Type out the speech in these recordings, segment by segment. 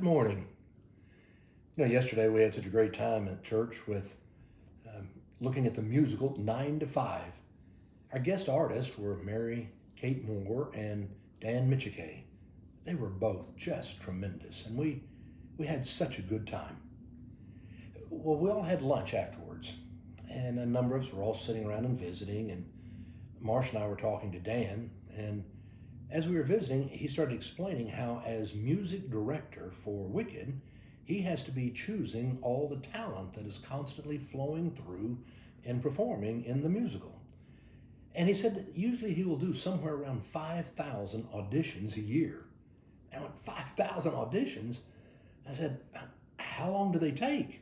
Good morning. Yesterday we had such a great time at church with looking at the musical 9 to 5. Our guest artists were Mary Kate Moore and Dan Michike. They were both just tremendous, and we had such a good time. Well, we all had lunch afterwards, and a number of us were all sitting around and visiting, and Marsh and I were talking to Dan, and as we were visiting, he started explaining how, as music director for Wicked, he has to be choosing all the talent that is constantly flowing through and performing in the musical. And he said that usually he will do somewhere around 5,000 auditions a year. And I went, 5,000 auditions? I said, how long do they take?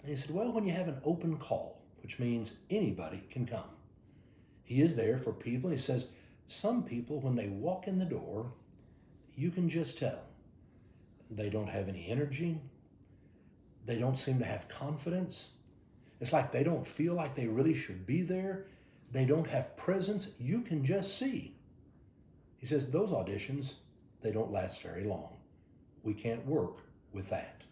And he said, well, when you have an open call, which means anybody can come. He is there for people. He says, some people, when they walk in the door, you can just tell. They don't have any energy. They don't seem to have confidence. It's like they don't feel like they really should be there. They don't have presence. You can just see. He says those auditions, they don't last very long. We can't work with that.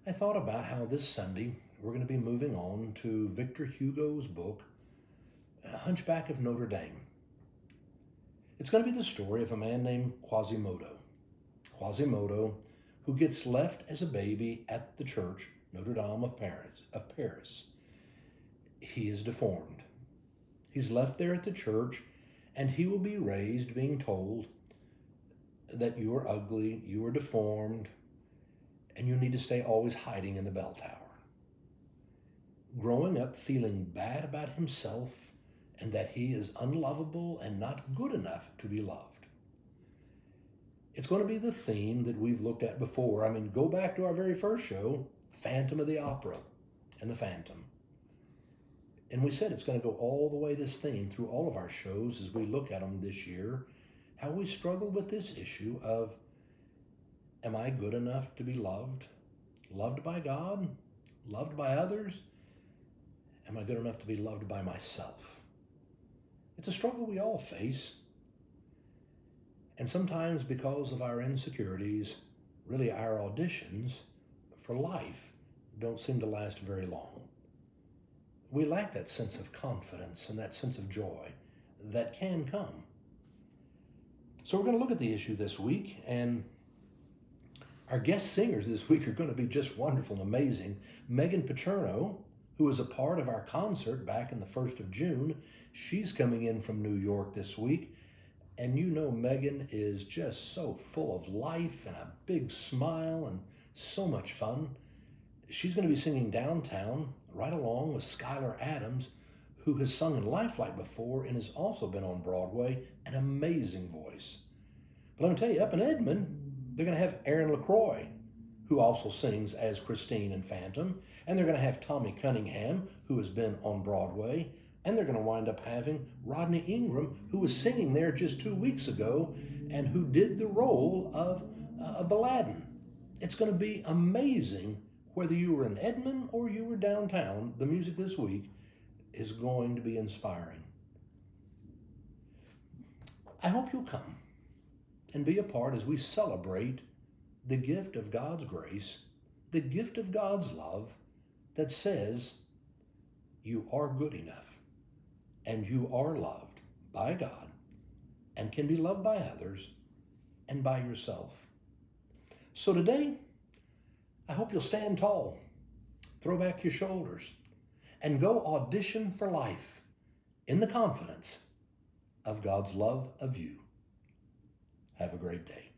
I thought about how this Sunday we're going to be moving on to Victor Hugo's book, Hunchback of Notre Dame. It's going to be the story of a man named Quasimodo. Quasimodo, who gets left as a baby at the church, Notre Dame of Paris. He is deformed. He's left there at the church, and he will be raised being told that you are ugly, you are deformed, and you need to stay always hiding in the bell tower. Growing up feeling bad about himself and that he is unlovable and not good enough to be loved. It's going to be the theme that we've looked at before. Go back to our very first show, Phantom of the Opera and the Phantom. And we said it's going to go all the way, this theme, through all of our shows as we look at them this year, how we struggle with this issue of, am I good enough to be loved? Loved by God? Loved by others? Am I good enough to be loved by myself? It's a struggle we all face. And sometimes because of our insecurities, really our auditions for life don't seem to last very long. We lack that sense of confidence and that sense of joy that can come. So we're going to look at the issue this week, and our guest singers this week are going to be just wonderful and amazing. Megan Pacherno, who was a part of our concert back in the 1st of June, she's coming in from New York this week. And Megan is just so full of life and a big smile and so much fun. She's going to be singing downtown right along with Skylar Adams, who has sung in Lifelike before and has also been on Broadway, an amazing voice. But let me tell you, up in Edmond, they're going to have Aaron LaCroix, who also sings as Christine in Phantom. And they're going to have Tommy Cunningham, who has been on Broadway. And they're going to wind up having Rodney Ingram, who was singing there just 2 weeks ago and who did the role of Aladdin. It's going to be amazing whether you were in Edmond or you were downtown. The music this week is going to be inspiring. I hope you'll come and be a part as we celebrate the gift of God's grace, the gift of God's love that says you are good enough and you are loved by God and can be loved by others and by yourself. So today, I hope you'll stand tall, throw back your shoulders, and go audition for life in the confidence of God's love of you. Have a great day.